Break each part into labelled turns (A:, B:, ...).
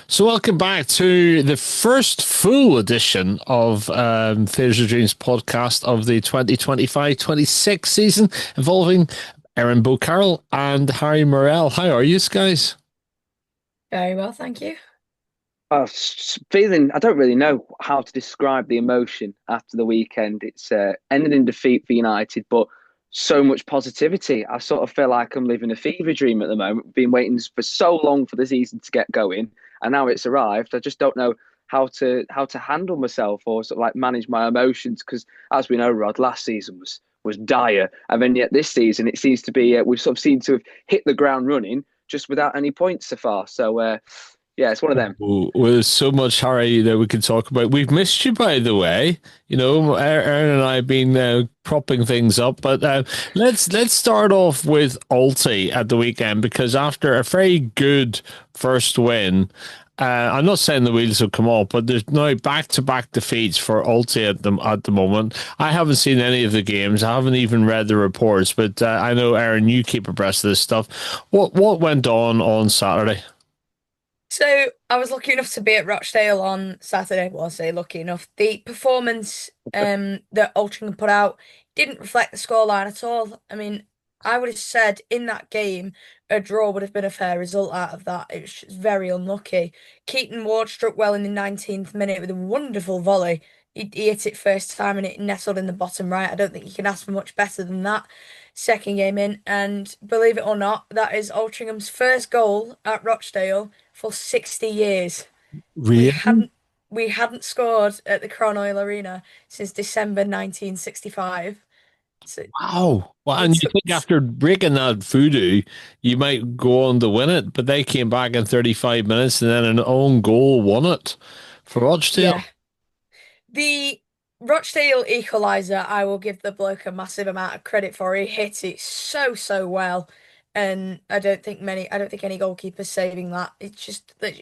A: So welcome back to the first full edition of Theatres of Dreams podcast of the 2025-26 season involving Erin Carroll and Harry Morell. How are you guys?
B: Very well, thank you.
C: Feeling, I don't really know how to describe the emotion after the weekend. It's ended in defeat for United, but so much positivity. I sort of feel like I'm living a fever dream at the moment. Been waiting for so long for the season to get going, and now it's arrived. I just don't know how to handle myself or sort of like manage my emotions because, as we know, Rod, last season was dire, and then yet this season it seems to be we've sort of seemed to have hit the ground running just without any points so far. So. Yeah, it's one of them.
A: Oh, well, there's so much, Harry, that we could talk about. We've missed you, by the way. You know, Erin and I have been propping things up, but let's start off with Alti at the weekend because after a very good first win, I'm not saying the wheels will come off, but there's now back-to-back defeats for Alti at the moment. I haven't seen any of the games. I haven't even read the reports, but I know Erin, you keep abreast of this stuff. What went on Saturday?
B: So I was lucky enough to be at Rochdale on Saturday. Well, I say lucky enough. The performance that Altrincham put out didn't reflect the scoreline at all. I mean, I would have said in that game a draw would have been a fair result out of that. It was just very unlucky. Keaton Ward struck well in the 19th minute with a wonderful volley. He hit it first time and it nestled in the bottom right. I don't think you can ask for much better than that. Second game in, and believe it or not, that is Altrincham's first goal at Rochdale for 60 years. We
A: Really?
B: hadn't we hadn't scored at the Crown Oil Arena since December 1965. So
A: Wow. Well, and
B: it
A: you
B: took
A: think after breaking that voodoo, you might go on to win it, but they came back in 35 minutes and then an own goal won it for
B: yeah.
A: Rochdale.
B: The Rochdale equaliser, I will give the bloke a massive amount of credit for. He hit it so well. And I don't think any goalkeeper's saving that. It's just that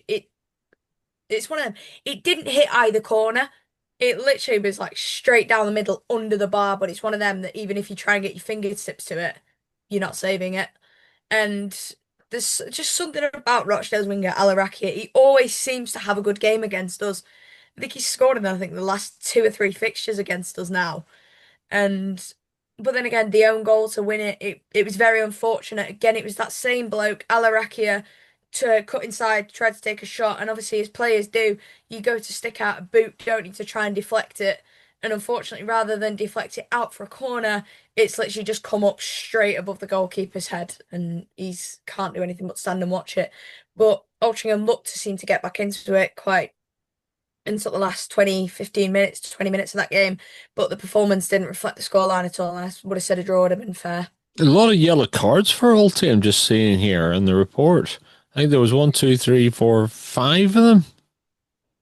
B: it's one of them. It didn't hit either corner. It literally was like straight down the middle under the bar, but it's one of them that even if you try and get your fingertips to it, you're not saving it. And there's just something about Rochdale's winger, Alarakia. He always seems to have a good game against us. I think he's scored in, I think, the last two or three fixtures against us now. And but then again, the own goal to win it was very unfortunate. Again, it was that same bloke, Alarakia, to cut inside, try to take a shot, and obviously as players do, you go to stick out a boot, don't you, to try and deflect it. And unfortunately, rather than deflect it out for a corner, it's literally just come up straight above the goalkeeper's head, and he's can't do anything but stand and watch it. But Altrincham looked to seem to get back into it quite in sort of the last 20, 15 minutes, 20 minutes of that game, but the performance didn't reflect the scoreline at all, and I would have said a draw would have been fair.
A: A lot of yellow cards for Ulti, I'm just seeing here in the report. I think there was one, two, three, four, five of them.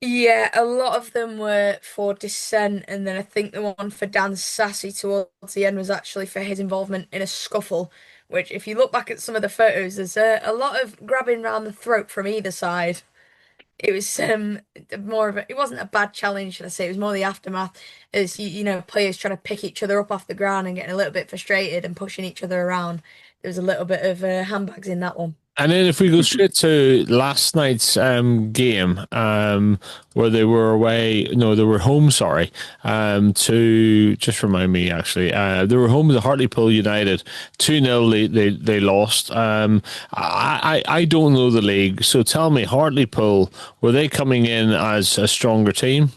B: Yeah, a lot of them were for dissent, and then I think the one for Dan Sassy towards the end was actually for his involvement in a scuffle, which, if you look back at some of the photos, there's a lot of grabbing round the throat from either side. It was more of a it wasn't a bad challenge, should I say? It was more the aftermath as you know players trying to pick each other up off the ground and getting a little bit frustrated and pushing each other around. There was a little bit of handbags in that one.
A: And then if we go straight to last night's game, where they were away, no, they were home, sorry, to just remind me actually, they were home to Hartlepool United, 2-0 they lost. I don't know the league, so tell me, Hartlepool, were they coming in as a stronger team?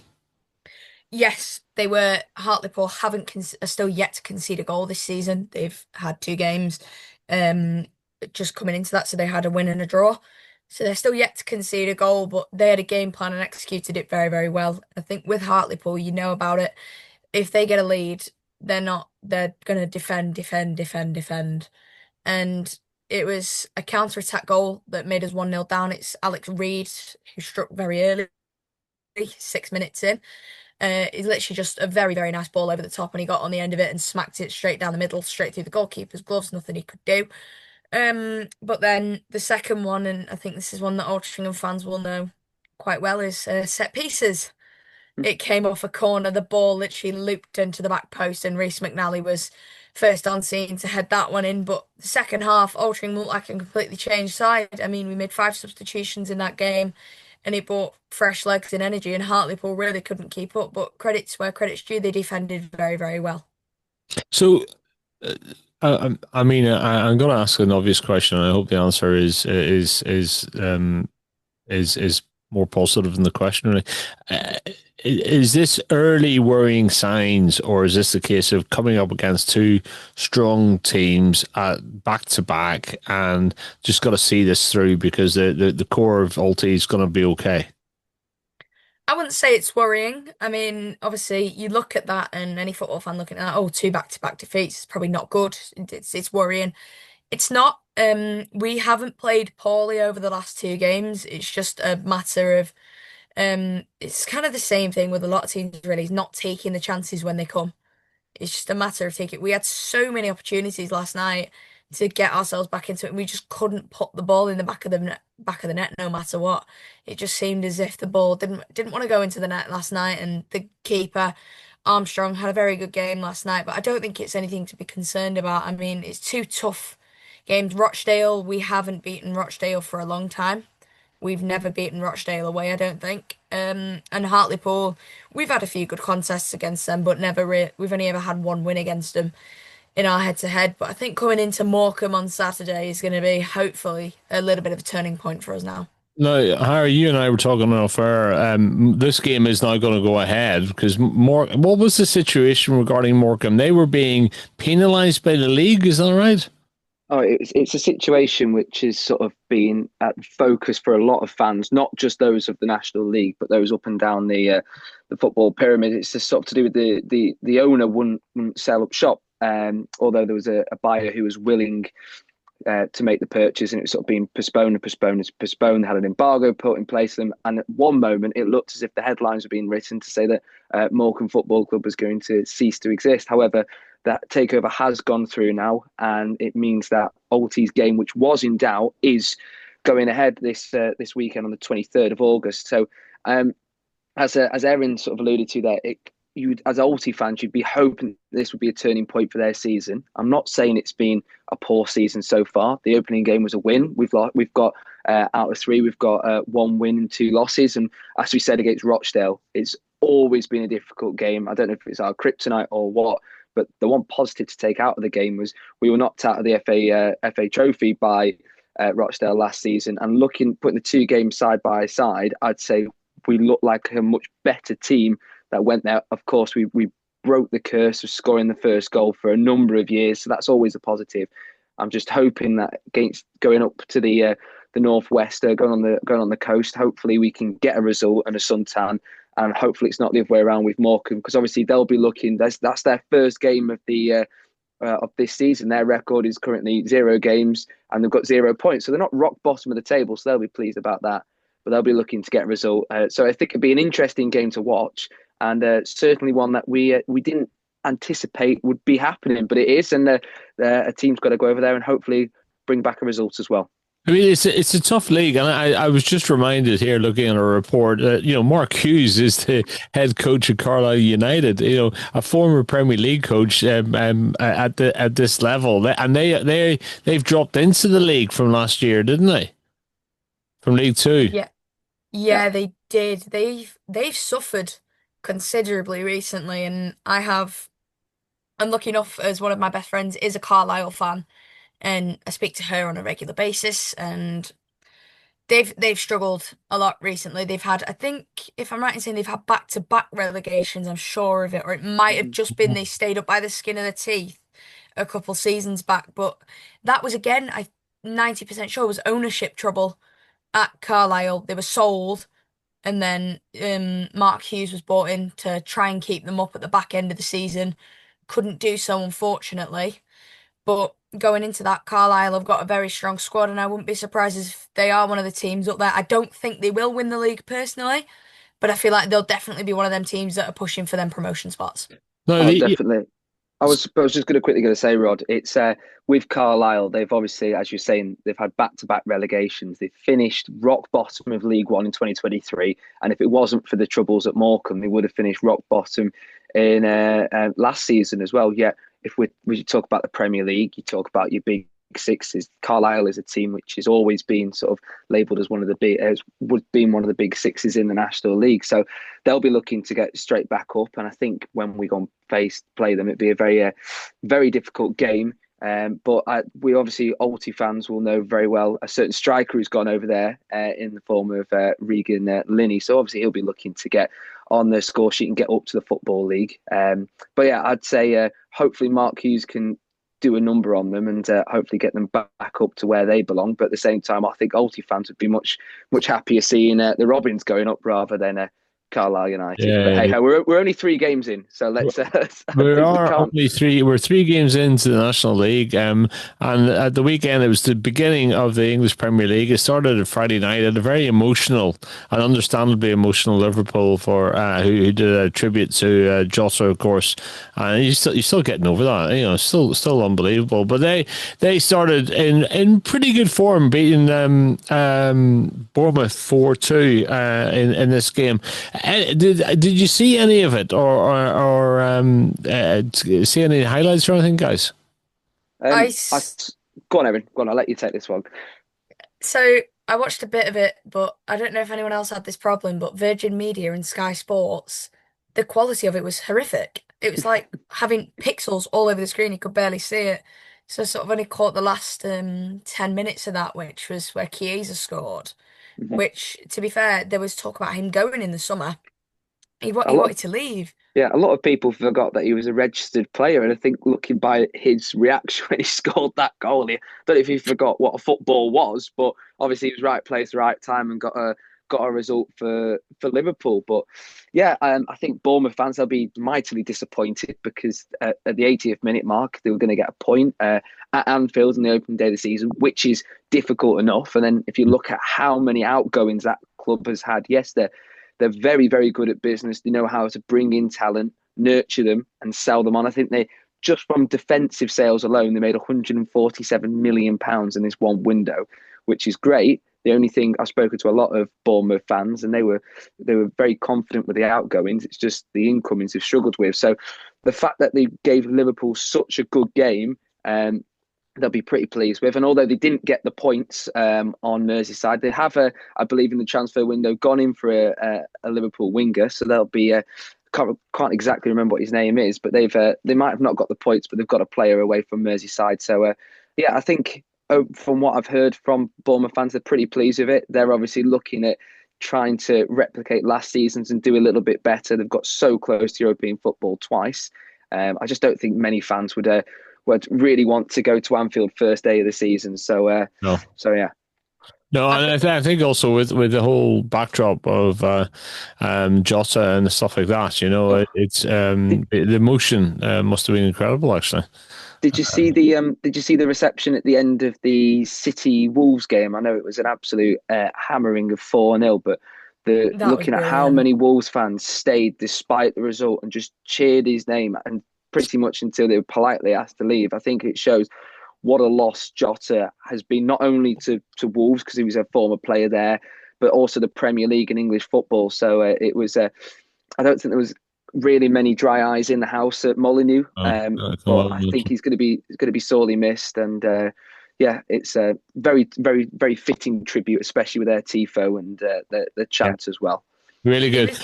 B: Yes, they were. Hartlepool haven't are still yet to concede a goal this season. They've had two games, um, just coming into that, so they had a win and a draw. So they're still yet to concede a goal, but they had a game plan and executed it very well. I think with Hartlepool, you know about it. If they get a lead, they're gonna defend. And it was a counter-attack goal that made us 1-0 down. It's Alex Reed who struck very early, 6 minutes in. It's literally just a very nice ball over the top, and he got on the end of it and smacked it straight down the middle, straight through the goalkeeper's gloves. Nothing he could do. But then the second one, and I think this is one that Altrincham fans will know quite well, is set pieces. It came off a corner. The ball literally looped into the back post, and Reece McNally was first on scene to head that one in. But the second half, Altrincham looked like a completely changed side. I mean, we made five substitutions in that game. and it brought fresh legs and energy, and Hartlepool really couldn't keep up. But credits where credit's due, they defended very, very well.
A: So, uh, I'm going to ask an obvious question, and I hope the answer is more positive than the question. Really. Is this early worrying signs, or is this the case of coming up against two strong teams back to back, and just got to see this through because the core of Alti is going to be okay?
B: I wouldn't say it's worrying. I mean, obviously, you look at that, and any football fan looking at that, oh, two back-to-back defeats is probably not good. It's worrying. It's not. We haven't played poorly over the last two games. It's just a matter of it's kind of the same thing with a lot of teams, really, is not taking the chances when they come. It's just a matter of taking. We had so many opportunities last night to get ourselves back into it, and we just couldn't put the ball in the back of the net, no matter what. It just seemed as if the ball didn't want to go into the net last night, and the keeper Armstrong had a very good game last night, but I don't think it's anything to be concerned about. I mean, it's two tough games. Rochdale, we haven't beaten Rochdale for a long time. We've never beaten Rochdale away, I don't think. And Hartlepool, we've had a few good contests against them, but we've only ever had one win against them in our head-to-head. But I think coming into Morecambe on Saturday is going to be hopefully a little bit of a turning point for us now.
A: No, Harry, you and I were talking off air. This game is not going to go ahead because what was the situation regarding Morecambe? They were being penalised by the league, is that right?
C: Oh, it's a situation which is sort of been at focus for a lot of fans, not just those of the National League, but those up and down the football pyramid. It's just sort of to do with the owner wouldn't sell up shop, although there was a buyer who was willing to make the purchase, and it was sort of being postponed and postponed and postponed. They had an embargo put in place them, and at one moment it looked as if the headlines were being written to say that Morecambe Football Club was going to cease to exist. However, that takeover has gone through now, and it means that Alti's game, which was in doubt, is going ahead this weekend on the 23rd of August. So, as Erin sort of alluded to there, you as Alti fans, you'd be hoping this would be a turning point for their season. I'm not saying it's been a poor season so far. The opening game was a win. We've got out of three, we've got one win and two losses, and as we said against Rochdale, it's always been a difficult game. I don't know if it's our kryptonite or what. But the one positive to take out of the game was we were knocked out of the FA Trophy by Rochdale last season. And putting the two games side by side, I'd say we look like a much better team that went there. Of course, we broke the curse of scoring the first goal for a number of years, so that's always a positive. I'm just hoping that against going up to the northwest, going on the coast, hopefully we can get a result and a suntan. And hopefully it's not the other way around with Morecambe, because obviously they'll be looking. That's their first game of the of this season. Their record is currently 0 games, and they've got 0 points. So they're not rock bottom of the table. So they'll be pleased about that. But they'll be looking to get a result. So I think it'd be an interesting game to watch, and certainly one that we didn't anticipate would be happening, but it is. And a team's got to go over there and hopefully bring back a result as well.
A: I mean, it's a tough league, and I was just reminded here, looking at a report, Mark Hughes is the head coach of Carlisle United. A former Premier League coach at this level, and they've dropped into the league from last year, didn't they? From League Two.
B: Yeah, they did. They've suffered considerably recently, and I'm lucky enough as one of my best friends is a Carlisle fan. And I speak to her on a regular basis, and they've struggled a lot recently. They've had, I think, if I'm right in saying they've had back-to-back relegations, I'm sure of it, or it might have just been they stayed up by the skin of their teeth a couple seasons back. But that was, again, I'm 90% sure was ownership trouble at Carlisle. They were sold, and then Mark Hughes was brought in to try and keep them up at the back end of the season. Couldn't do so, unfortunately. But going into that, Carlisle have got a very strong squad, and I wouldn't be surprised if they are one of the teams up there. I don't think they will win the league personally, but I feel like they'll definitely be one of them teams that are pushing for them promotion spots.
A: No,
C: definitely. I was just going to say, Rod, it's with Carlisle, they've obviously, as you're saying, they've had back-to-back relegations. They've finished rock bottom of League One in 2023, and if it wasn't for the troubles at Morecambe, they would have finished rock bottom in last season as well. Yet, if we talk about the Premier League, you talk about your big sixes. Carlisle is a team which has always been sort of labelled as one of the big, been one of the big sixes in the National League. So they'll be looking to get straight back up. And I think when we go and play them, it'd be a very difficult game. But we obviously, Alty fans will know very well a certain striker who's gone over there in the form of Regan Linney. So obviously he'll be looking to get on the score sheet and get up to the Football League. But yeah, I'd say hopefully Mark Hughes can do a number on them and hopefully get them back up to where they belong. But at the same time, I think Alty fans would be much happier seeing the Robins going up rather than Carlisle United.
A: Yeah,
C: but hey, we're only 3 games in, so let's.
A: We're 3 games into the National League, and at the weekend it was the beginning of the English Premier League. It started on Friday night at a very emotional and understandably emotional Liverpool for who did a tribute to Jota, of course, and you're still getting over that. You know, still unbelievable. But they started in pretty good form, beating Bournemouth 4-2 in this game. Did you see any of it, or see any highlights or anything, guys?
C: Go on, Erin. Go on. I'll let you take this one.
B: So I watched a bit of it, but I don't know if anyone else had this problem. But Virgin Media and Sky Sports, the quality of it was horrific. It was like having pixels all over the screen. You could barely see it. So I sort of only caught the last 10 minutes of that, which was where Chiesa scored. Which, to be fair, there was talk about him going in the summer. He wanted to leave.
C: Yeah, a lot of people forgot that he was a registered player, and I think looking by his reaction when he scored that goal, I don't know if he forgot what a football was, but obviously he was right place, right time, and got a result for Liverpool. But yeah, I think Bournemouth fans, they'll be mightily disappointed because at the 80th minute mark, they were going to get a point at Anfield on the opening day of the season, which is difficult enough. And then if you look at how many outgoings that club has had, yes, they're very, very good at business. They know how to bring in talent, nurture them, and sell them on. I think they, just from defensive sales alone, they made £147 million in this one window, which is great. The only thing, I've spoken to a lot of Bournemouth fans, and they were very confident with the outgoings. It's just the incomings they've struggled with. So the fact that they gave Liverpool such a good game, they'll be pretty pleased with. And although they didn't get the points on Merseyside, they have, I believe, in the transfer window, gone in for a Liverpool winger. So they'll be can't exactly remember what his name is, but they might have not got the points, but they've got a player away from Merseyside. So yeah, I think from what I've heard from Bournemouth fans, they're pretty pleased with it. They're obviously looking at trying to replicate last season's and do a little bit better. They've got so close to European football twice. I just don't think many fans would really want to go to Anfield first day of the season. So
A: no.
C: So yeah.
A: No, and I think also with the whole backdrop of Jota and stuff like that, you know, it's the emotion must have been incredible, actually.
C: Did you see the reception at the end of the City Wolves game? I know it was an absolute hammering of 4-0, but looking at how many Wolves fans stayed despite the result and just cheered his name and pretty much until they were politely asked to leave. I think it shows what a loss Jota has been, not only to Wolves, because he was a former player there, but also the Premier League and English football. So it was, I don't think there was really many dry eyes in the house at Molineux, but I think he's going to be sorely missed. And yeah, it's a very, very, very fitting tribute, especially with their tifo and the chants as well.
A: Really good.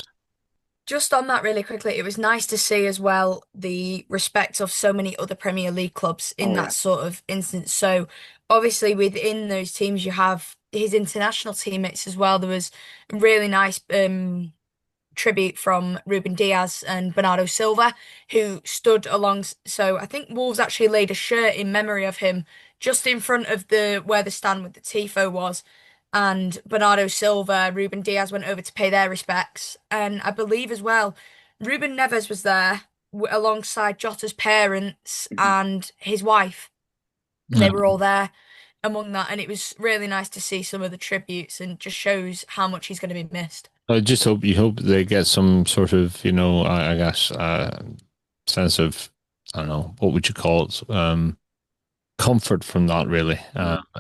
B: Just on that really quickly, it was nice to see as well the respect of so many other Premier League clubs in that sort of instance. So obviously within those teams, you have his international teammates as well. There was a really nice tribute from Ruben Diaz and Bernardo Silva, who stood along. So I think Wolves actually laid a shirt in memory of him just in front of where the stand with the tifo was. And Bernardo Silva, Ruben Diaz went over to pay their respects. And I believe as well, Ruben Neves was there alongside Jota's parents and his wife. They were all there among that. And it was really nice to see some of the tributes and just shows how much he's going to be missed.
A: I just hope they get some sort of, you know, I guess, sense of, I don't know, what would you call it? comfort from that, really,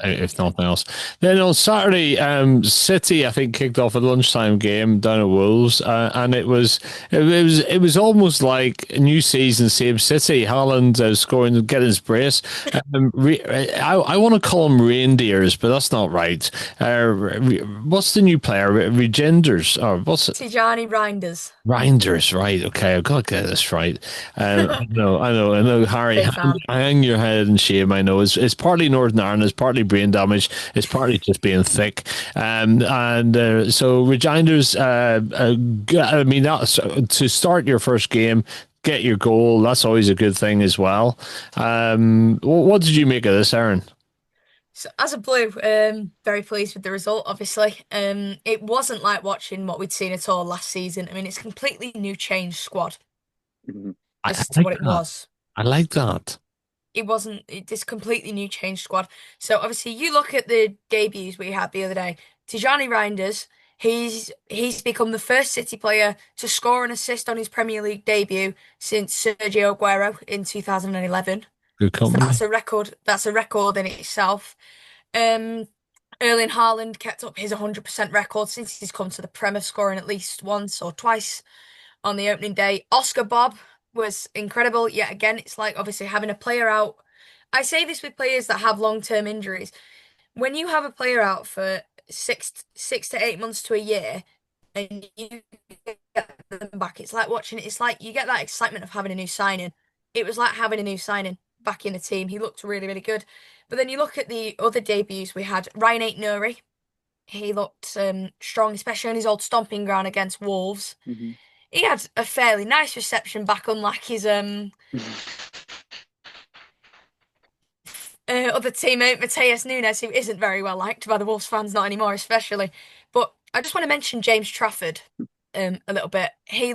A: if nothing else. Then on Saturday, City, I think, kicked off a lunchtime game down at Wolves, and it was almost like a new season, same City. Haaland scoring, getting his brace. I want to call them reindeers, but that's not right. What's the new player? Regenders, or what's it?
B: Tijani Reinders.
A: Reinders, right? Okay, I've got to get this right. I know, Harry.
B: Big fan.
A: Hang your head in shame. I know it's partly Northern Ireland, it's partly brain damage, it's partly just being thick. So Regenders, I mean, that's to start your first game, get your goal. That's always a good thing as well. What did you make of this, Erin?
B: So as a Blue, very pleased with the result, obviously. It wasn't like watching what we'd seen at all last season. I mean, it's a completely new changed squad
C: Mhm.
A: I
B: as to
A: like
B: what it
A: that.
B: was.
A: I like that.
B: It wasn't this completely new changed squad. So obviously you look at the debuts we had the other day. Tijani Reinders, he's become the first City player to score an assist on his Premier League debut since Sergio Aguero in 2011.
A: Good
B: So
A: company.
B: that's a record. That's a record in itself. Um, Erling Haaland kept up his 100% record since he's come to the Prem of scoring at least once or twice on the opening day. Oscar Bob was incredible. Yet again, it's like obviously having a player out. I say this with players that have long-term injuries. When you have a player out for six to 8 months to a year, and you get them back, it's like watching. It's like you get that excitement of having a new signing. It was like having a new signing back in the team. He looked really, really good. But then you look at the other debuts we had. Ryan Aït-Nouri, he looked strong, especially on his old stomping ground against Wolves.
C: Mhm.
B: He had a fairly nice reception back, unlike his other teammate Mateus Nunes, who isn't very well liked by the Wolves fans, not anymore, especially. But I just want to mention James Trafford a little bit. He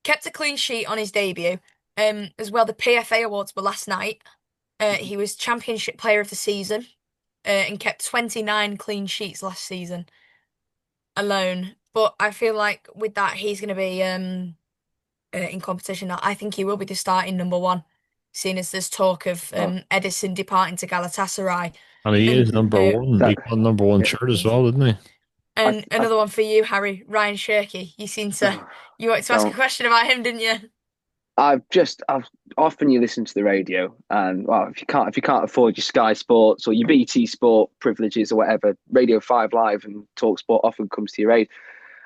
B: kept a clean sheet on his debut. As well, the PFA Awards were last night. He was Championship Player of the Season and kept 29 clean sheets last season alone. But I feel like with that, he's going to be in competition. I think he will be the starting number one, seeing as there's talk of
C: Oh,
B: Edison departing to Galatasaray.
A: And he is
B: And
A: number one.
C: that
A: He won number one
C: yeah.
A: shirt as well, didn't he?
C: I,
B: and
C: I,
B: another one for you, Harry, Ryan Shirky. You wanted to ask a
C: don't.
B: question about him, didn't you?
C: I've often you listen to the radio, and well, if you can't afford your Sky Sports or your BT Sport privileges or whatever, Radio 5 Live and Talk Sport often comes to your aid.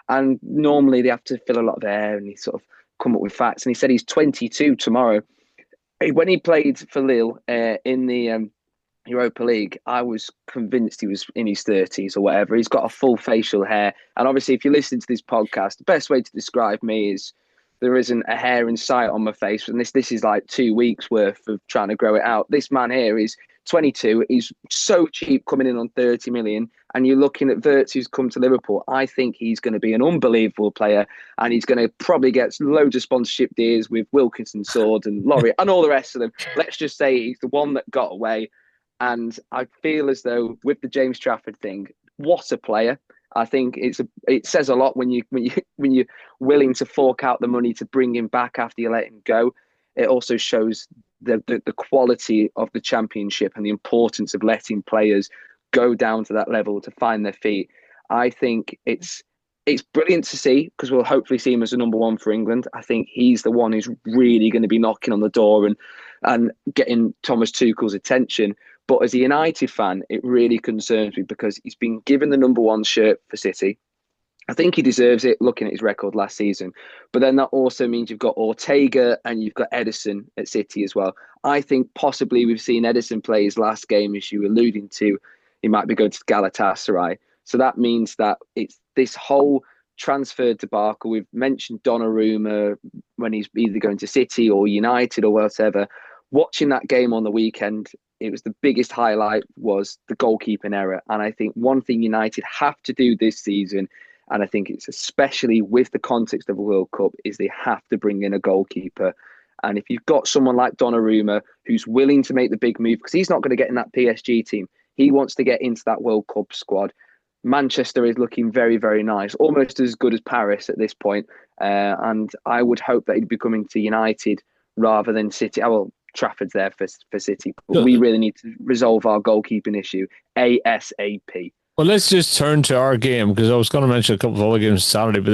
C: And normally they have to fill a lot of air and he sort of come up with facts. And he said he's 22 tomorrow. When he played for Lille in the Europa League, I was convinced he was in his 30s or whatever. He's got a full facial hair. And obviously, if you listen to this podcast, the best way to describe me is there isn't a hair in sight on my face. And this is like 2 weeks worth of trying to grow it out. This man here is 22. He's so cheap coming in on 30 million. And you're looking at Wirtz, who's come to Liverpool. I think he's going to be an unbelievable player. And he's going to probably get loads of sponsorship deals with Wilkinson Sword and Laurie and all the rest of them. Let's just say he's the one that got away. And I feel as though with the James Trafford thing, what a player! I think it says a lot when you're willing to fork out the money to bring him back after you let him go. It also shows the quality of the Championship and the importance of letting players go down to that level to find their feet. I think it's brilliant to see because we'll hopefully see him as the number one for England. I think he's the one who's really going to be knocking on the door and getting Thomas Tuchel's attention. But as a United fan, it really concerns me because he's been given the number one shirt for City. I think he deserves it looking at his record last season. But then that also means you've got Ortega and you've got Edison at City as well. I think possibly we've seen Edison play his last game, as you were alluding to. He might be going to Galatasaray. So that means that it's this whole transfer debacle. We've mentioned Donnarumma when he's either going to City or United or whatever. Watching that game on the weekend, it was the biggest highlight was the goalkeeping error. And I think one thing United have to do this season, and I think it's especially with the context of a World Cup, is they have to bring in a goalkeeper. And if you've got someone like Donnarumma who's willing to make the big move, because he's not going to get in that PSG team, he wants to get into that World Cup squad. Manchester is looking very, very nice, almost as good as Paris at this point. And I would hope that he'd be coming to United rather than City. Well, Trafford's there for City. But we really need to resolve our goalkeeping issue ASAP.
A: Well, let's just turn to our game, because I was going to mention a couple of other games Saturday, but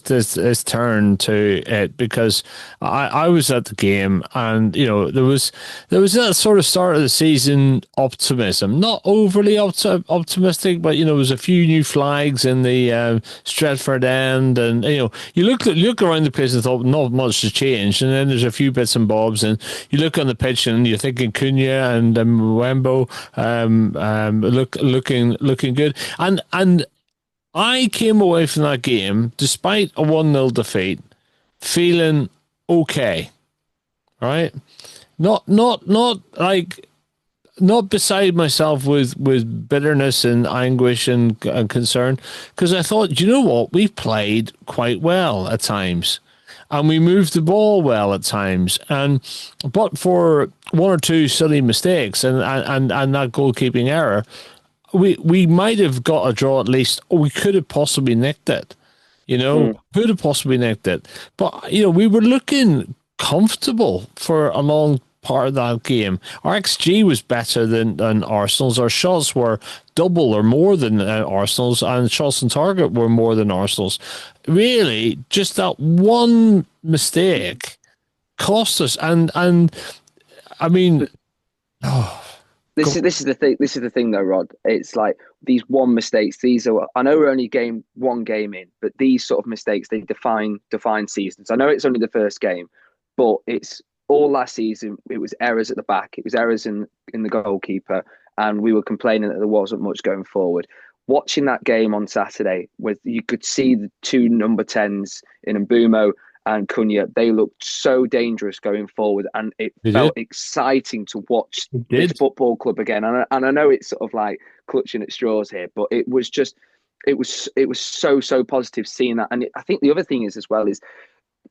A: let's turn to it, because I was at the game, and there was that sort of start of the season optimism, not overly optimistic, but there was a few new flags in the Stretford end, and you look around the place and thought not much has changed, and then there's a few bits and bobs, and you look on the pitch and you're thinking Cunha and Wembo looking good. And I came away from that game, despite a 1-0 defeat, feeling okay. Right? Not beside myself with bitterness and anguish and concern, because I thought, you know what, we played quite well at times. And we moved the ball well at times, but for one or two silly mistakes and that goalkeeping error, we might have got a draw at least, or we could have possibly nicked it. Could have possibly nicked it. But we were looking comfortable for a long part of that game. Our XG was better than Arsenal's. Our shots were double or more than Arsenal's, and shots on target were more than Arsenal's. Really, just that one mistake cost us. And I mean,
C: This is the thing. This is the thing, though, Rod. It's like these one mistakes. These are. I know we're only one game in, but these sort of mistakes, they define seasons. I know it's only the first game, but it's all last season. It was errors at the back. It was errors in the goalkeeper, and we were complaining that there wasn't much going forward. Watching that game on Saturday, you could see the two number 10s in Mbumo and Cunha, they looked so dangerous going forward, and it felt exciting to watch this football club again. And I know it's sort of like clutching at straws here, but it was so positive seeing that. And I think the other thing is as well is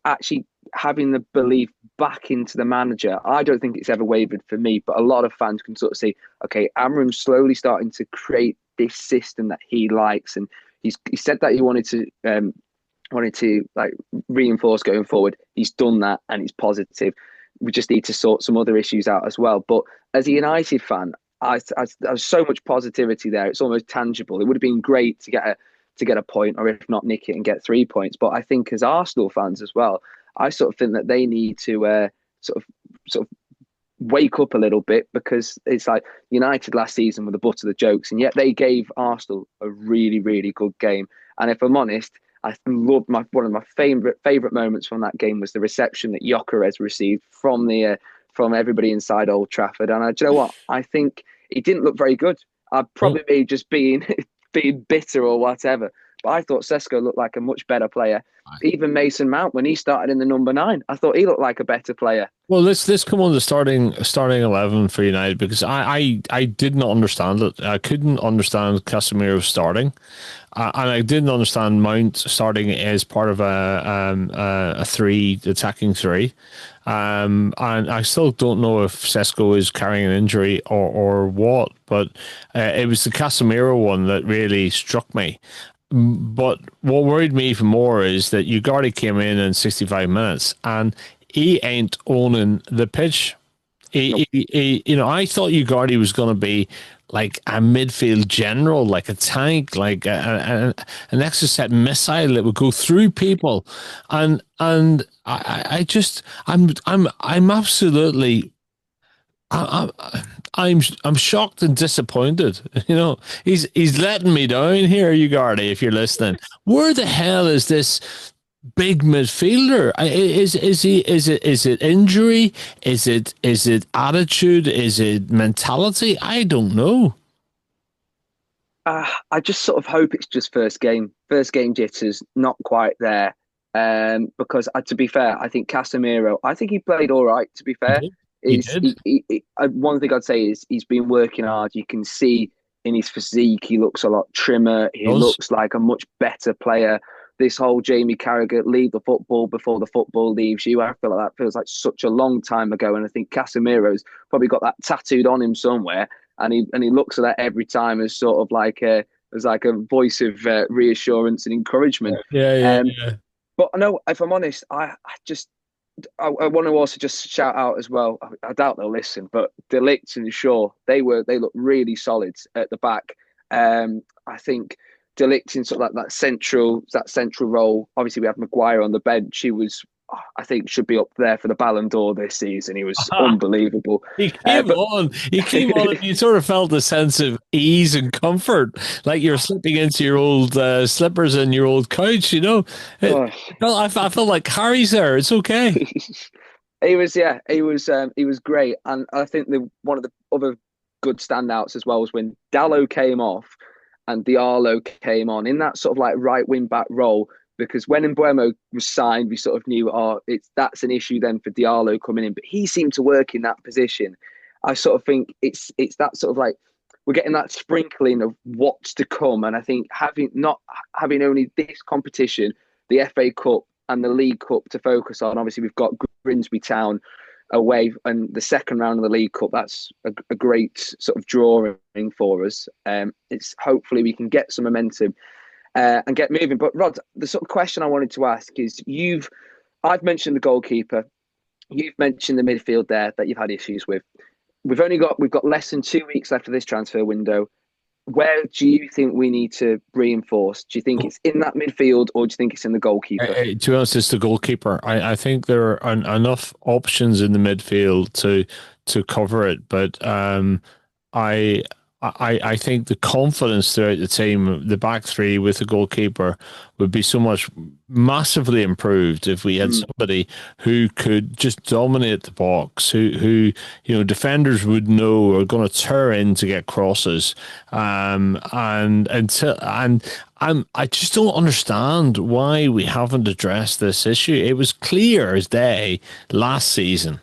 C: actually having the belief back into the manager. I don't think it's ever wavered for me, but a lot of fans can sort of see, okay, Amram's slowly starting to create this system that he likes, and he said that he wanted to like reinforce going forward. He's done that, and it's positive. We just need to sort some other issues out as well. But as a United fan, I there's so much positivity there. It's almost tangible. It would have been great to get a point, or if not nick it and get 3 points. But I think as Arsenal fans as well, I sort of think that they need to sort of wake up a little bit, because it's like United last season were the butt of the jokes, and yet they gave Arsenal a really, really good game. And if I'm honest, I loved one of my favourite moments from that game was the reception that Gyökeres received from everybody inside Old Trafford. And do you know what? I think he didn't look very good. I'd probably be just being bitter or whatever. But I thought Sesko looked like a much better player. Even Mason Mount, when he started in the number 9, I thought he looked like a better player.
A: Well, let's come on the starting 11 for United, because I did not understand it. I couldn't understand Casemiro starting, and I didn't understand Mount starting as part of a attacking three. And I still don't know if Sesko is carrying an injury or what, but it was the Casemiro one that really struck me. But what worried me even more is that Ugarte came in 65 minutes, and he ain't owning the pitch. I thought Ugarte was going to be like a midfield general, like a tank, like an extra set missile that would go through people, and I'm absolutely. I'm shocked and disappointed. He's letting me down here, Ugarte. If you're listening, where the hell is this big midfielder? Is it injury? Is it attitude? Is it mentality? I don't know.
C: I just sort of hope it's just first game jitters, not quite there. Because to be fair, I think Casemiro, I think he played all right. To be fair. One thing I'd say is he's been working hard. You can see in his physique, he looks a lot trimmer. He looks like a much better player. This whole Jamie Carragher, leave the football before the football leaves you, I feel like that feels like such a long time ago. And I think Casemiro's probably got that tattooed on him somewhere. And he looks at that every time as sort of like a voice of reassurance and encouragement.
A: Yeah.
C: But no, if I'm honest, I just I want to also just shout out as well. I doubt they'll listen, but De Ligt and Shaw, they look really solid at the back. I think De Ligt in sort of like that central role. Obviously, we have Maguire on the bench. He was, I think, should be up there for the Ballon d'Or this season. He was unbelievable.
A: He came on. He came on, and you sort of felt a sense of ease and comfort, like you're slipping into your old slippers and your old couch. You know, I felt like Harry's there. It's okay.
C: He was great, and I think one of the other good standouts as well was when Dallo came off and Diallo came on in that sort of like right wing back role. Because when Mbeumo was signed, we sort of knew, that's an issue then for Diallo coming in. But he seemed to work in that position. I sort of think it's that sort of like we're getting that sprinkling of what's to come. And I think not having only this competition, the FA Cup and the League Cup to focus on. Obviously, we've got Grimsby Town away, and the second round of the League Cup. That's a great sort of drawing for us. It's hopefully we can get some momentum. And get moving. But Rod, the sort of question I wanted to ask is I've mentioned the goalkeeper, you've mentioned the midfield there that you've had issues with. We've got less than 2 weeks left of this transfer window. Where do you think we need to reinforce? Do you think it's in that midfield, or do you think it's in the goalkeeper?
A: To be honest, it's the goalkeeper. I think there are enough options in the midfield to cover it, but I think the confidence throughout the team, the back three with the goalkeeper, would be so much massively improved if we had somebody who could just dominate the box, who defenders would know are going to tear in to get crosses, and I just don't understand why we haven't addressed this issue. It was clear as day last season,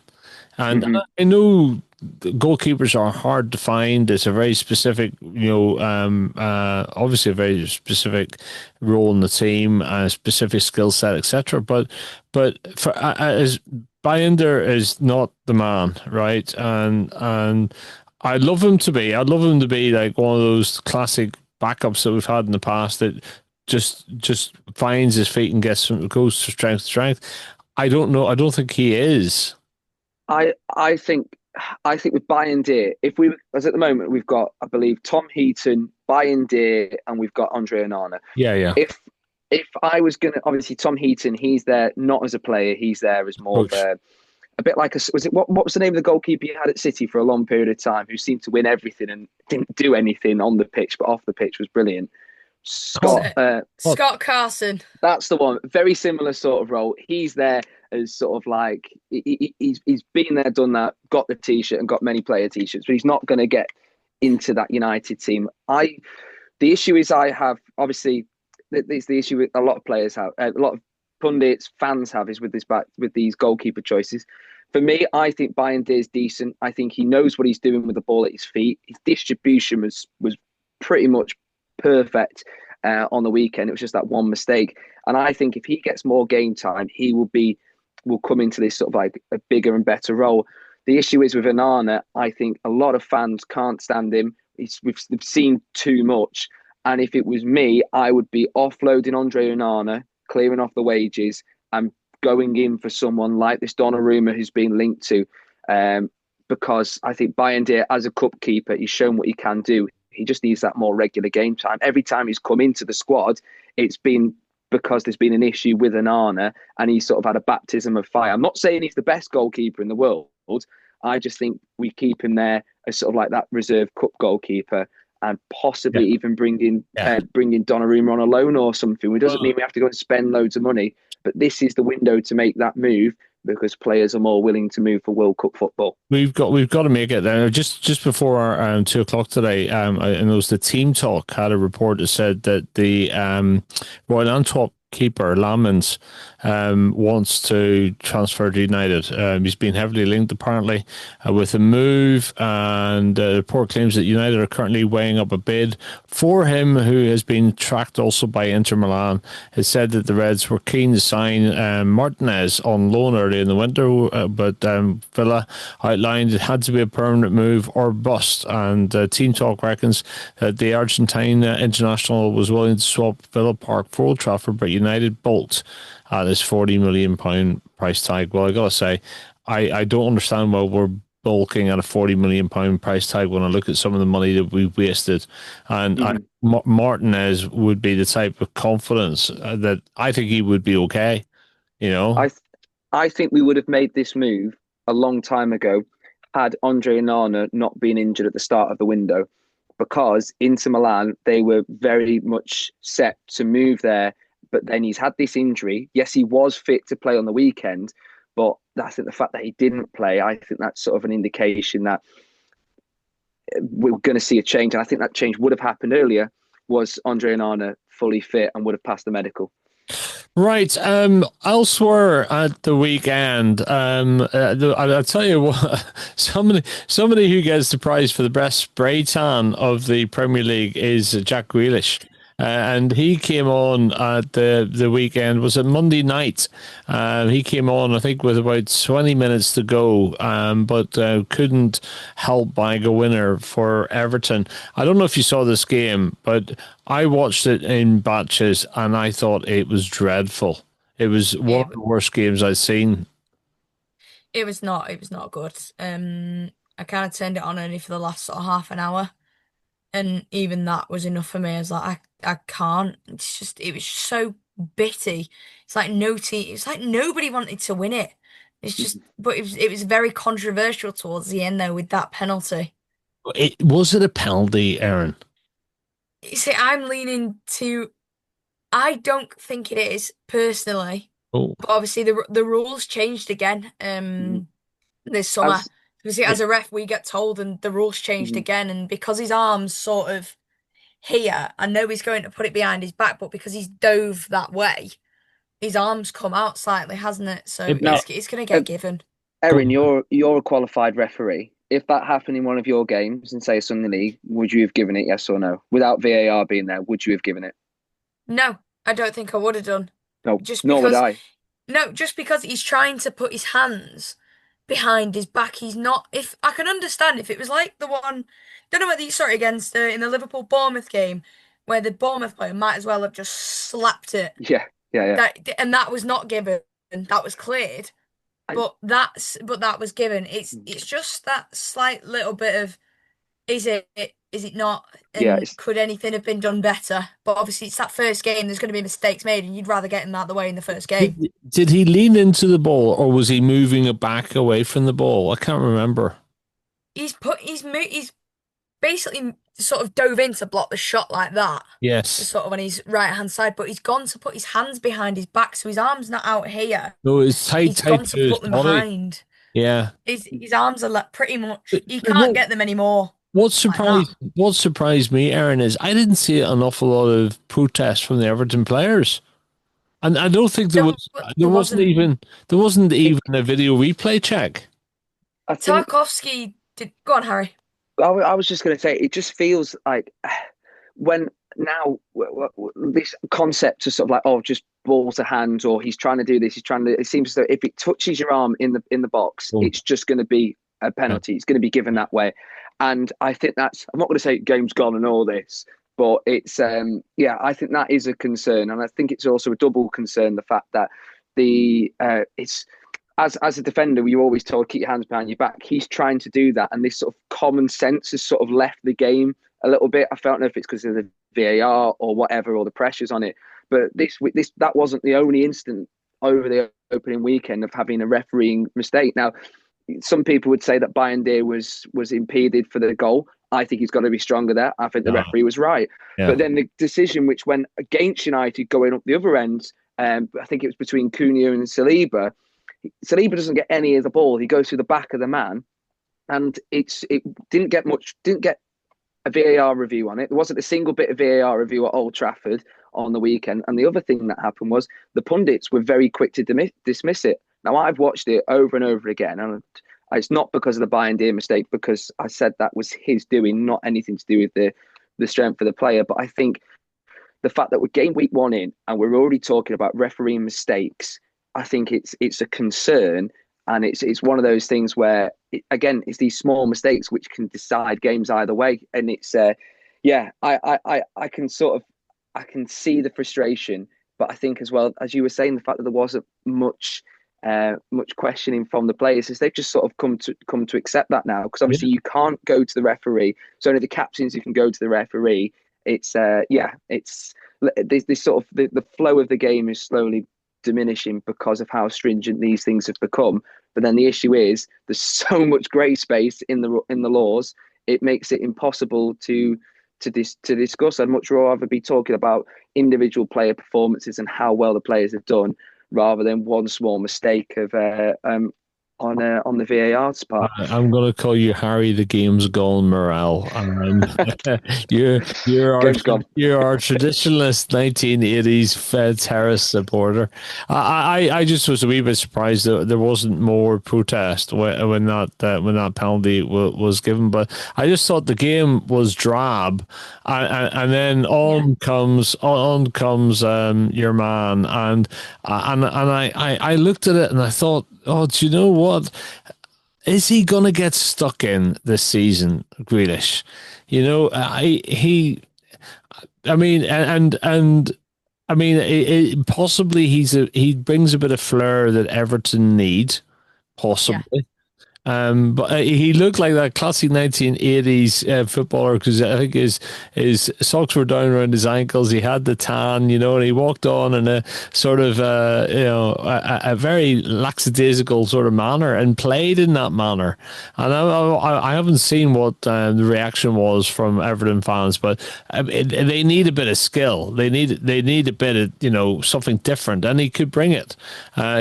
A: and I know goalkeepers are hard to find. It's a very specific, obviously a very specific role in the team, a specific skill set, etc. But for as Binder is not the man, right? And I'd love him to be like one of those classic backups that we've had in the past that just finds his feet and goes from strength to strength. I don't know. I don't think he is.
C: I think with Bayindir, as at the moment, we've got, I believe, Tom Heaton, Bayindir, and we've got Andre Onana.
A: Yeah.
C: If I was going to, obviously, Tom Heaton, he's there not as a player, he's there as more of a bit like what was the name of the goalkeeper you had at City for a long period of time, who seemed to win everything and didn't do anything on the pitch, but off the pitch was brilliant? Scott
B: Carson.
C: That's the one. Very similar sort of role. He's there as sort of like he's been there, done that, got the t-shirt and got many player t-shirts, but he's not going to get into that United team. The issue is I have, obviously, it's the issue with a lot of players have, a lot of pundits, fans have, is with these goalkeeper choices. For me, I think Bayindir is decent. I think he knows what he's doing with the ball at his feet. His distribution was pretty much perfect on the weekend. It was just that one mistake. And I think if he gets more game time, he will come into this sort of like a bigger and better role. The issue is with Onana, I think a lot of fans can't stand him. We've seen too much. And if it was me, I would be offloading Andre Onana, clearing off the wages, and going in for someone like this Donnarumma who's been linked to. Because I think Bayindir, as a cup keeper, he's shown what he can do. He just needs that more regular game time. Every time he's come into the squad, it's been because there's been an issue with Onana and he's sort of had a baptism of fire. I'm not saying he's the best goalkeeper in the world. I just think we keep him there as sort of like that reserve cup goalkeeper, and possibly even bring in Donnarumma on a loan or something. It doesn't mean we have to go and spend loads of money, but this is the window to make that move, because players are more willing to move for World Cup football. We've got
A: to make it there. Just before our 2 o'clock today, I know the Team Talk had a report that said that the Royal Antwerp keeper Lamens wants to transfer to United. He's been heavily linked apparently with a move, and the report claims that United are currently weighing up a bid for him, who has been tracked also by Inter Milan. It said that the Reds were keen to sign Martinez on loan early in the winter, but Villa outlined it had to be a permanent move or bust, and Team Talk reckons that the Argentine international was willing to swap Villa Park for Old Trafford, but United bolt at this £40 million price tag. Well, I gotta say, I don't understand why we're bulking at a £40 million price tag when I look at some of the money that we've wasted. And Martinez would be the type of confidence that I think he would be okay. You know,
C: I think we would have made this move a long time ago had Andre Onana not been injured at the start of the window, because Inter Milan, they were very much set to move there. But then he's had this injury. Yes, he was fit to play on the weekend, but I think the fact that he didn't play, I think that's sort of an indication that we're going to see a change. And I think that change would have happened earlier was Andre Onana fully fit and would have passed the medical.
A: right. Elsewhere at the weekend, I'll tell you what, somebody who gets the prize for the best spray tan of the Premier League is Jack Grealish. And he came on at the weekend. Was it Monday night? He came on, I think, with about 20 minutes to go, but couldn't help bag a winner for Everton. I don't know if you saw this game, but I watched it in batches, and I thought it was dreadful. It was one of the worst games I've seen.
B: It was not. It was not good. I kind of turned it on only for the last sort of half an hour, and even that was enough for me. I was like, I can't. It's just, it was so bitty. It's like no team. It's like nobody wanted to win it. It's just, but it was very controversial towards the end though with that penalty.
A: Was it a penalty, Erin?
B: You see, I'm leaning to. I don't think it is personally,
A: Oh,
B: but obviously the rules changed again. This summer. You see, as a ref, we get told, and the rules changed again, and because his arms sort of here, I know he's going to put it behind his back, but because he's dove that way, his arms come out slightly, hasn't it? So
C: Now,
B: it's going to get given.
C: Erin, you're a qualified referee. If that happened in one of your games in, say, a Sunday League, would you have given it, yes or no? Without VAR being there, would you have given it?
B: No, I don't think I would have done.
C: No,
B: Just
C: nor would
B: because,
C: I.
B: no, just because he's trying to put his hands behind his back. He's not. If I can understand if it was like the one, don't know whether you saw it against in the Liverpool Bournemouth game, where the Bournemouth player might as well have just slapped it.
C: Yeah.
B: That was not given. That was cleared. But that was given. It's just that slight little bit of is it not? And could anything have been done better? But obviously it's that first game, there's going to be mistakes made, and you'd rather get him out of the way in the first game.
A: Did he lean into the ball, or was he moving it back away from the ball? I can't remember.
B: He's basically sort of dove in to block the shot like that.
A: Yes.
B: Sort of on his right hand side, but he's gone to put his hands behind his back, so his arm's not out here.
A: No, it's tight.
B: He's gone to put them behind.
A: Yeah.
B: His arms are like pretty much. He can't get them anymore.
A: What surprised me, Erin, is I didn't see an awful lot of protest from the Everton players, and I don't think there wasn't even a video replay check.
B: Tarkovsky did. Go on, Harry.
C: I was just going to say, it just feels like when now this concept of sort of like, just ball to hand, or he's trying to do this, it seems as though if it touches your arm in the box, it's just going to be a penalty. It's going to be given that way. And I think I'm not going to say game's gone and all this, but it's, I think that is a concern. And I think it's also a double concern, the fact that it's, as a defender, you're always told, keep your hands behind your back. He's trying to do that. And this sort of common sense has sort of left the game a little bit. I don't know if it's because of the VAR or whatever, or the pressures on it. But that wasn't the only incident over the opening weekend of having a refereeing mistake. Now, some people would say that Bayern was impeded for the goal. I think he's got to be stronger there. I think the referee was right. Yeah. But then the decision which went against United going up the other end, I think it was between Cunha and Saliba. Saliba doesn't get any of the ball. He goes through the back of the man, and it didn't get a VAR review on it. There wasn't a single bit of VAR review at Old Trafford on the weekend. And the other thing that happened was the pundits were very quick to dismiss it. Now, I've watched it over and over again, and it's not because of the Bayern mistake, because I said that was his doing, not anything to do with the strength of the player. But I think the fact that we're game week 1 in and we're already talking about refereeing mistakes, I think it's a concern, and it's one of those things where, it's these small mistakes which can decide games either way. And it's I can see the frustration But I think as well, as you were saying, the fact that there wasn't much questioning from the players is they've just sort of come to accept that now, because obviously you can't go to the referee. It's only the captains who can go to the referee. It's this sort of the flow of the game is slowly diminishing because of how stringent these things have become. But then the issue is there's so much grey space in the laws. It makes it impossible to discuss. I'd much rather be talking about individual player performances and how well the players have done, rather than one small mistake of on the VAR's part.
A: I'm going to call you Harry the Game's Gone Morale.
C: Game's gone.
A: You're our traditionalist 1980s terrace supporter. I just was a wee bit surprised that there wasn't more protest when that penalty was given. But I just thought the game was drab, and then on comes your man, and I looked at it and I thought, oh, do you know what? Is he going to get stuck in this season, Grealish? You know, possibly he brings a bit of flair that Everton need, possibly. Yeah. But he looked like that classic 1980s footballer, because I think his socks were down around his ankles. He had the tan, you know, and he walked on in a sort of, a very lackadaisical sort of manner and played in that manner. And I haven't seen what the reaction was from Everton fans, but they need a bit of skill. They need a bit of, you know, something different, and he could bring it.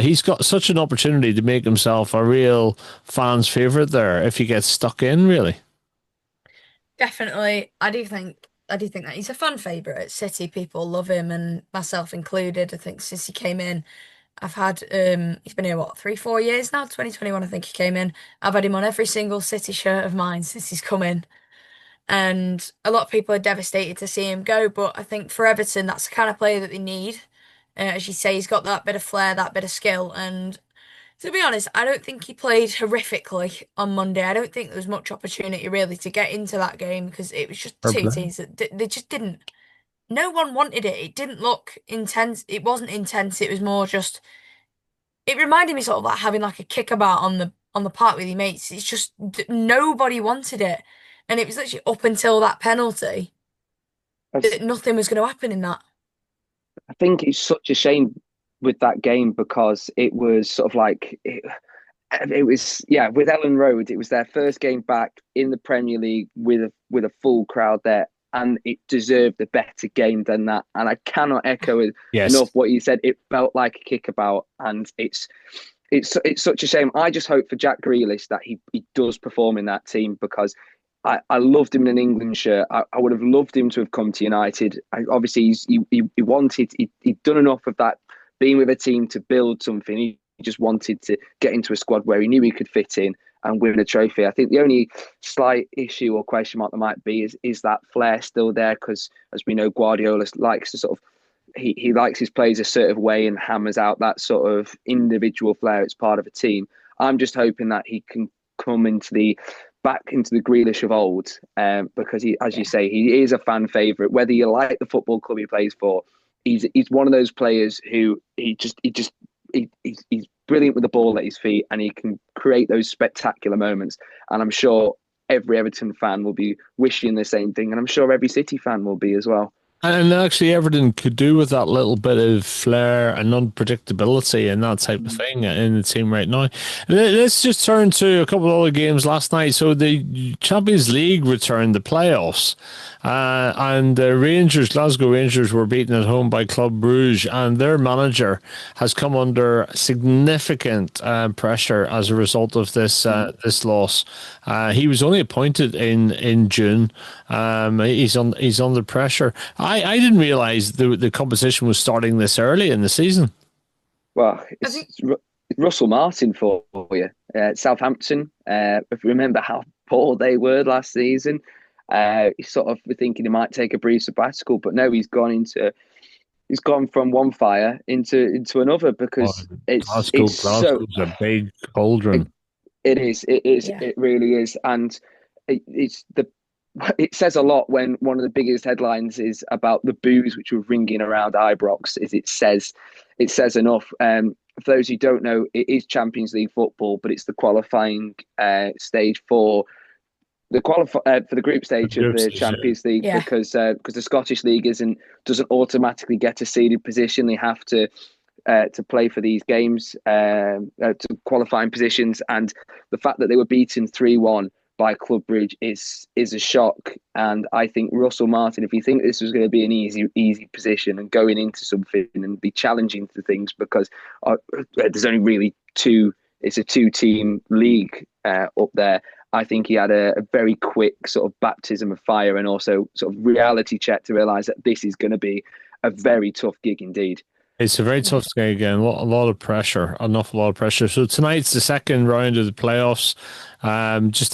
A: He's got such an opportunity to make himself a real fan favorite there if he gets stuck in, really.
B: Definitely. I do think that he's a fan favorite at City. People love him, and myself included. I think since he came in, I've had he's been here 3-4 years now. 2021 I think he came in. I've had him on every single City shirt of mine since he's come in, and a lot of people are devastated to see him go, but I think for Everton that's the kind of player that they need. As you say, he's got that bit of flair, that bit of skill, and to be honest, I don't think he played horrifically on Monday. I don't think there was much opportunity really to get into that game, because it was just two teams that they just didn't. No one wanted it. It didn't look intense. It wasn't intense. It was more just. It reminded me sort of like having like a kickabout on the park with your mates. It's just nobody wanted it, and it was literally up until that penalty that nothing was going to happen in that.
C: I think it's such a shame with that game, because it was sort of like it was with Ellen Road, it was their first game back in the Premier League with a full crowd there, and it deserved a better game than that. And I cannot echo enough what you said. It felt like a kickabout, and it's such a shame. I just hope for Jack Grealish that he does perform in that team, because I loved him in an England shirt. I would have loved him to have come to United. Obviously, he'd done enough of that, being with a team to build something. He just wanted to get into a squad where he knew he could fit in and win a trophy. I think the only slight issue or question mark there might be is that flair still there? Because as we know, Guardiola likes to sort of he likes his players a certain way and hammers out that sort of individual flair. It's part of a team. I'm just hoping that he can come back into the Grealish of old, because he, as you say, he is a fan favourite. Whether you like the football club he plays for, he's one of those players who he's brilliant with the ball at his feet, and he can create those spectacular moments. And I'm sure every Everton fan will be wishing the same thing, and I'm sure every City fan will be as well.
A: And actually, Everton could do with that little bit of flair and unpredictability and that type of thing in the team right now. Let's just turn to a couple of other games last night. So the Champions League returned, the playoffs, and the Glasgow Rangers were beaten at home by Club Brugge, and their manager has come under significant pressure as a result of this loss. He was only appointed in June. He's under pressure. I didn't realise the competition was starting this early in the season.
C: Well, it's Russell Martin for you. Southampton, if you remember how poor they were last season, he sort of were thinking he might take a brief sabbatical, but no, he's gone from one fire into another, because Glasgow's
A: a big cauldron.
C: It is. It really is, and it's the it says a lot when one of the biggest headlines is about the boos which were ringing around Ibrox. Is it says enough. For those who don't know, it is Champions League football, but it's the qualifying stage for the group stage of the Champions League,
B: Yeah.
C: because the Scottish League doesn't automatically get a seeded position. They have to play for these games, to qualifying positions, and the fact that they were beaten 3-1 by Club Bridge is a shock. And I think Russell Martin, if you think this was going to be an easy position and going into something and be challenging to things, because there's only really two. It's a two-team league up there. I think he had a very quick sort of baptism of fire and also sort of reality check to realise that this is going to be a very tough gig indeed.
A: It's a very tough game again. A lot of pressure, an awful lot of pressure. So tonight's the second round of the playoffs. Just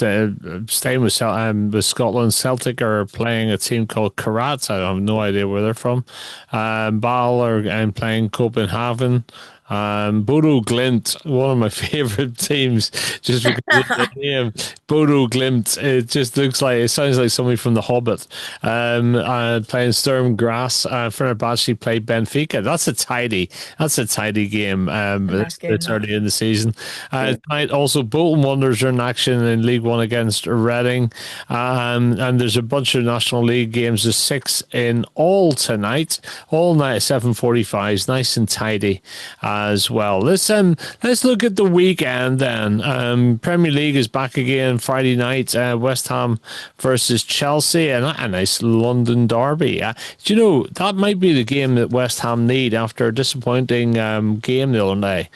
A: staying with Scotland, Celtic are playing a team called Karat. I have no idea where they're from. Bâle are playing Copenhagen. Bodo Glimt, one of my favorite teams, just because of the name. Bodo Glimt. It sounds like somebody from The Hobbit. Playing Sturm Graz. Fenerbahce played Benfica. That's a tidy game.
B: Nice game,
A: It's early in the season. Tonight also Bolton Wanderers are in action in League One against Reading. And there's a bunch of National League games. There's 6 in all tonight. All night at 7:45. Nice and tidy as well. Let's look at the weekend then. Premier League is back again Friday night. West Ham versus Chelsea, and a nice London derby. Do you know that might be the game that West Ham need after a disappointing game the other day?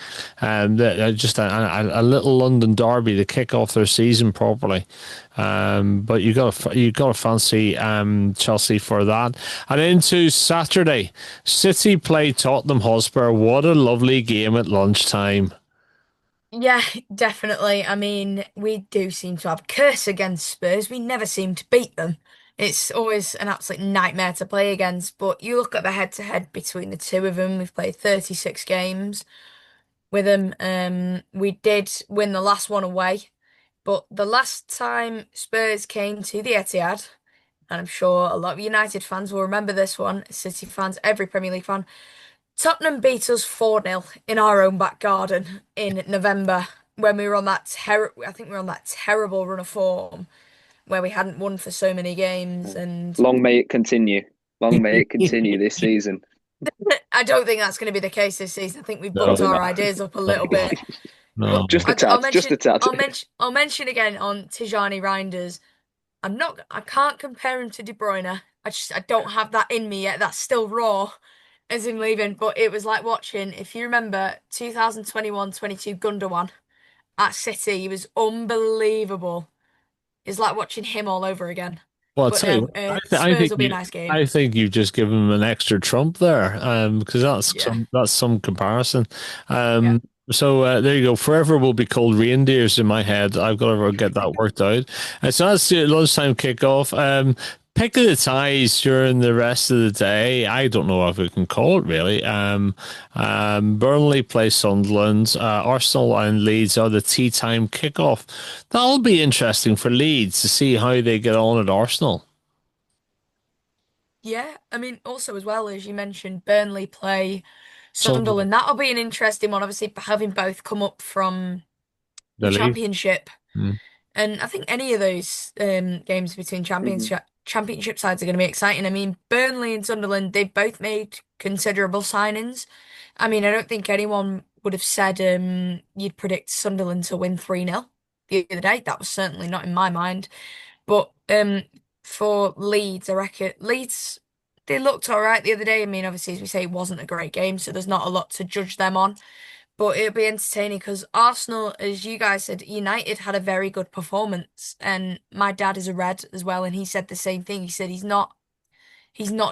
A: Just a little London derby to kick off their season properly. But you got to fancy Chelsea for that. And into Saturday, City play Tottenham Hotspur. What a lovely game at lunchtime.
B: Yeah, definitely. I mean, we do seem to have a curse against Spurs. We never seem to beat them. It's always an absolute nightmare to play against. But you look at the head-to-head between the two of them. We've played 36 games with them. We did win the last one away, but the last time Spurs came to the Etihad, and I'm sure a lot of United fans will remember this one, City fans, every Premier League fan, Tottenham beat us 4-0 in our own back garden in November when we were on I think we were on that terrible run of form where we hadn't won for so many games. And
C: Long may it continue. Long may it continue this season.
B: I don't think that's going to be the case this season. I think we've
A: No.
B: bumped our ideas up a little bit.
A: No.
C: Just a tad. Just a tad.
B: I'll mention again on Tijani Reinders. I can't compare him to De Bruyne. I don't have that in me yet. That's still raw as him leaving. But it was like watching, if you remember, 2021-22 Gundogan at City. He was unbelievable. It's like watching him all over again.
A: Well, I'll
B: But
A: tell you,
B: no, Spurs will be a nice game.
A: I think you've just given him an extra trump there, because
B: Yeah.
A: that's some comparison.
B: Yeah.
A: So there you go. Forever will be called reindeers in my head. I've got to get that worked out. So that's the lunchtime kickoff. Pick of the ties during the rest of the day. I don't know if we can call it really. Burnley play Sunderland. Arsenal and Leeds are the tea time kickoff. That'll be interesting for Leeds to see how they get on at Arsenal.
B: Yeah, I mean, also as well as you mentioned, Burnley play
A: Sunderland,
B: Sunderland. That'll be an interesting one, obviously, having both come up from the
A: the league.
B: Championship.
A: Mm.
B: And I think any of those games between championship sides are going to be exciting. I mean, Burnley and Sunderland, they've both made considerable signings. I mean, I don't think anyone would have said you'd predict Sunderland to win 3-0 the other day. That was certainly not in my mind. But for Leeds, I reckon Leeds, they looked all right the other day. I mean, obviously, as we say, it wasn't a great game, so there's not a lot to judge them on. But it'll be entertaining because Arsenal, as you guys said, United had a very good performance. And my dad is a Red as well, and he said the same thing. He said he's not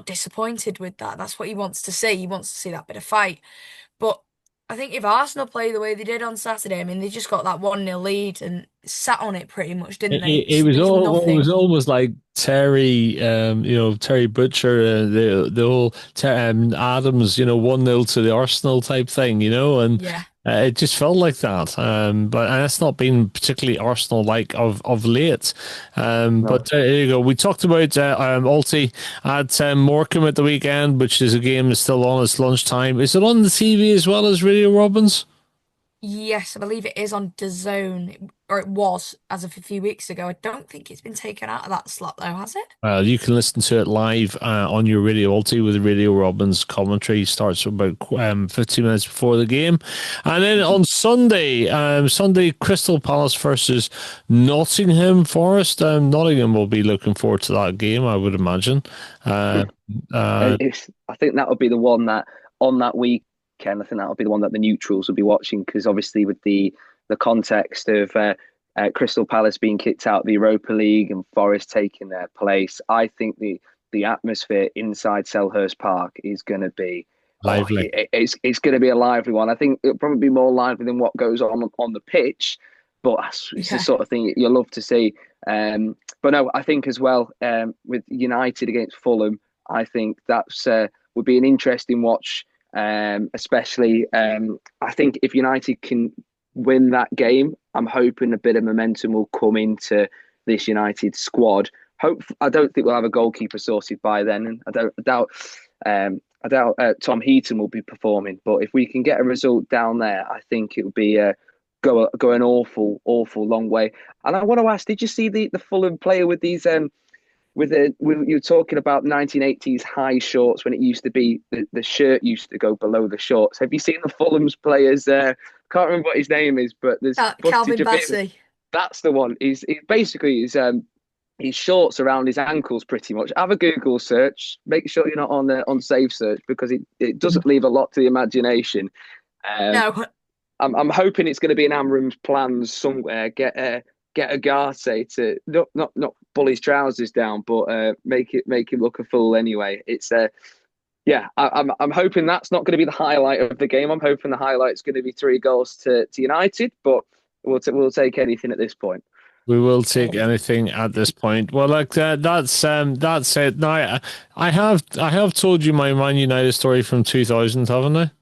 B: disappointed with that. That's what he wants to see. He wants to see that bit of fight. But I think if Arsenal play the way they did on Saturday, I mean, they just got that 1-0 lead and sat on it pretty much, didn't they?
A: It was
B: It's
A: all. It
B: nothing.
A: was almost like Terry, Terry Butcher, the whole Adams, 1-0 to the Arsenal type thing, and
B: Yeah.
A: it just felt like that. But and that's not been particularly Arsenal-like of late. But
C: No.
A: there you go. We talked about Alti at Morecambe at the weekend, which is a game that's still on. It's lunchtime. Is it on the TV as well as Radio Robbins?
B: Yes, I believe it is on DAZN, or it was as of a few weeks ago. I don't think it's been taken out of that slot though, has it?
A: You can listen to it live on your Radio Ulti with Radio Robbins commentary. Starts about 15 minutes before the game. And then on Sunday, Crystal Palace versus Nottingham Forest. Nottingham will be looking forward to that game, I would imagine.
C: I think that would be the one that on that weekend. I think that would be the one that the neutrals will be watching because obviously with the context of Crystal Palace being kicked out of the Europa League and Forest taking their place, I think the atmosphere inside Selhurst Park is going to be
A: lively.
C: It's going to be a lively one. I think it'll probably be more lively than what goes on the pitch, but it's the sort of thing you love to see. But no, I think as well with United against Fulham, I think that's would be an interesting watch. Especially, I think if United can win that game, I'm hoping a bit of momentum will come into this United squad. I don't think we'll have a goalkeeper sorted by then, and I doubt Tom Heaton will be performing. But if we can get a result down there, I think it will be go an awful long way. And I want to ask, did you see the Fulham player with these? When you're talking about 1980s high shorts, when it used to be the shirt used to go below the shorts. Have you seen the Fulham's players? Can't remember what his name is, but there's
B: Calvin Bassey.
C: That's the one. He's basically his shorts around his ankles, pretty much. Have a Google search. Make sure you're not on safe search because it doesn't leave a lot to the imagination.
B: No.
C: I'm hoping it's going to be in Amram's plans somewhere. Get Agate to not pull his trousers down, but make him look a fool anyway. It's I'm hoping that's not going to be the highlight of the game. I'm hoping the highlight's going to be 3 goals to United, but we'll take anything at this point.
A: We will take anything at this point. Well, like that's it. Now, I have told you my Man United story from 2000, haven't I?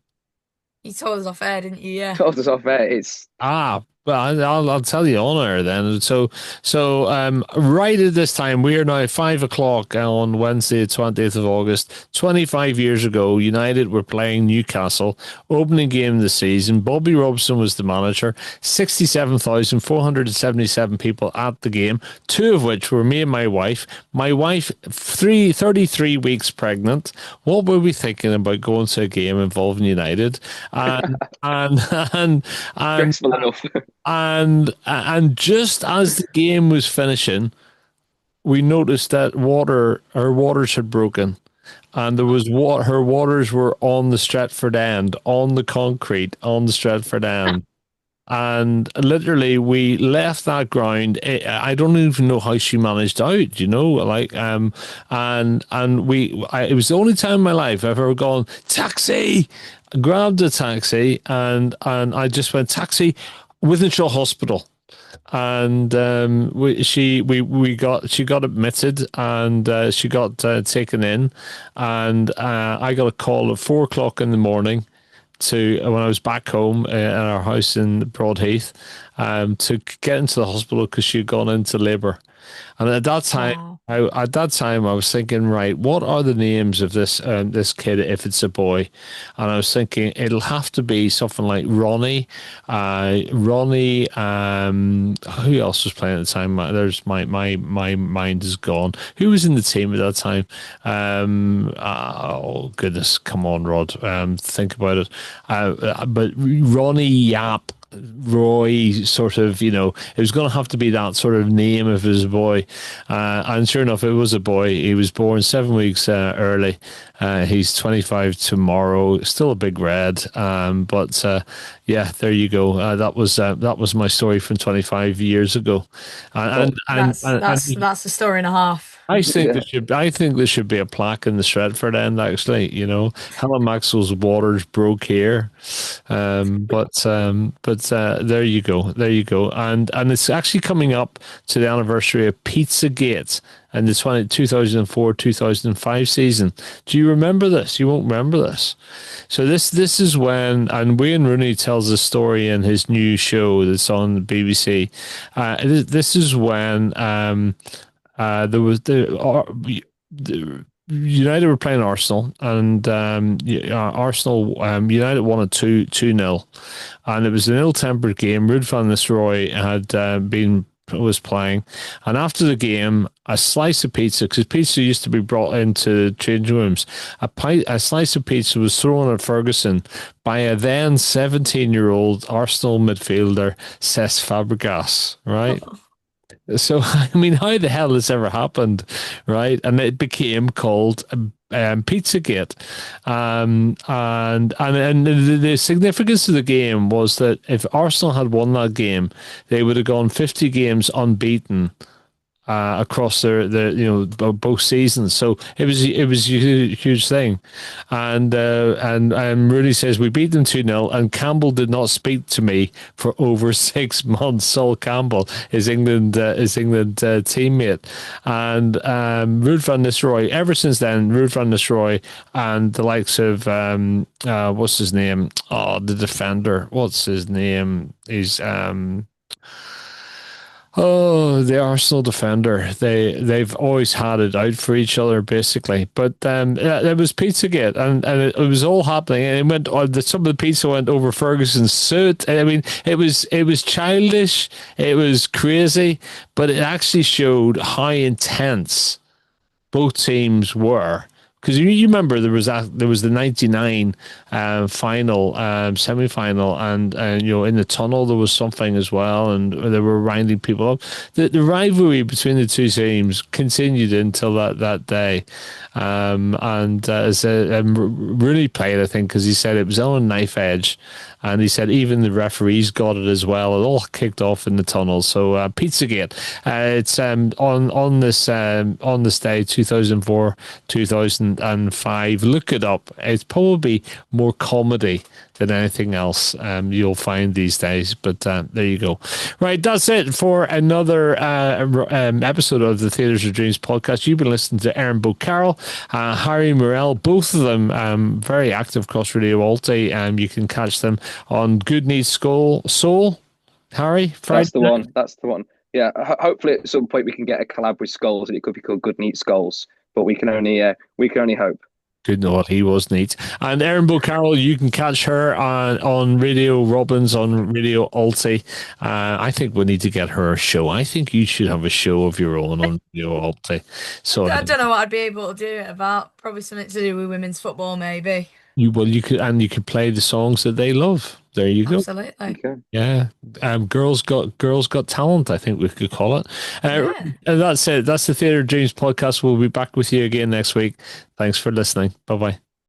B: You told us off air, didn't you? Yeah.
C: Told us off air.
A: But I'll tell you on air then. So right at this time, we are now 5:00 on Wednesday, the 20th of August. 25 years ago, United were playing Newcastle, opening game of the season. Bobby Robson was the manager. 67,477 people at the game, 2 of which were me and my wife. My wife, 33 weeks pregnant. What were we thinking about going to a game involving United? And
C: Stressful enough.
A: And just as the game was finishing, we noticed that her waters had broken, and there was her waters were on the Stretford end, on the concrete, on the Stretford end. And literally, we left that ground. I don't even know how she managed out, it was the only time in my life I've ever gone, taxi, grabbed a taxi, and I just went, taxi, Wythenshawe Hospital. And she got admitted, and she got taken in, and I got a call at 4:00 in the morning when I was back home at our house in Broadheath, to get into the hospital because she had gone into labour. And at that time,
B: Wow.
A: I was thinking, right, what are the names of this kid if it's a boy? And I was thinking it'll have to be something like Ronnie. Who else was playing at the time? My mind is gone. Who was in the team at that time? Oh goodness, come on, Rod. Think about it. But Ronnie Yap. Roy, sort of, it was going to have to be that sort of name if it was a boy. And sure enough, it was a boy. He was born 7 weeks early. He's 25 tomorrow. Still a big red. But there you go. That was my story from 25 years ago.
B: That's a story and a half.
A: I think there should be a plaque in the Stretford end. Actually, Helen Maxwell's waters broke here, but there you go, and it's actually coming up to the anniversary of Pizzagate. in the 2004-2005 season. Do you remember this? You won't remember this. So this is when, and Wayne Rooney tells a story in his new show that's on the BBC. This is when there was the United were playing Arsenal, and Arsenal United won it 2-0, and it was an ill-tempered game. Ruud van Nistelrooy was playing, and after the game, a slice of pizza, because pizza used to be brought into changing rooms, a slice of pizza was thrown at Ferguson by a then 17-year-old Arsenal midfielder, Cesc Fabregas, right? So, I mean, how the hell has this ever happened, right? And it became called Pizzagate. And the significance of the game was that if Arsenal had won that game, they would have gone 50 games unbeaten across their both seasons. So it was a huge thing. And Rooney says we beat them 2-0, and Campbell did not speak to me for over 6 months. Sol Campbell, his England teammate, and Ruud van Nistelrooy. Ever since then, Ruud van Nistelrooy and the likes of what's his name? Oh, the defender. What's his name? He's the Arsenal defender. They've always had it out for each other, basically. But it was Pizzagate, and it was all happening. And it went. Some of the pizza went over Ferguson's suit. I mean, it was childish. It was crazy, but it actually showed how intense both teams were. Because you remember there was the 99 final, semi-final, and in the tunnel there was something as well, and they were winding people up. The rivalry between the two teams continued until that day, and Rooney played, I think, because he said it was on a knife edge, and he said even the referees got it as well. It all kicked off in the tunnel. So Pizzagate, it's on this day, 2004-2005. Look it up. It's probably more comedy than anything else you'll find these days. But there you go. Right, that's it for another episode of the Theatres of Dreams podcast. You've been listening to Erin Carroll, Harry Morell, both of them very active across Radio Alti. You can catch them on Good Needs Soul. Harry, Friday.
C: That's the one. Yeah, hopefully at some point we can get a collab with Skulls, and it could be called Good Neat Skulls. But we can only hope.
A: Good Lord, he was neat. And Erin Carroll, you can catch her on Radio Robbins, on Radio Alti. I think we need to get her a show. I think you should have a show of your own on Radio Alti. So
B: I don't know what I'd be able to do it about. Probably something to do with women's football, maybe.
A: You could play the songs that they love. There you go.
B: Absolutely.
C: Okay.
A: Yeah. Girls got talent, I think we could call it. And that's it. That's the Theatre Dreams podcast. We'll be back with you again next week. Thanks for listening. Bye-bye.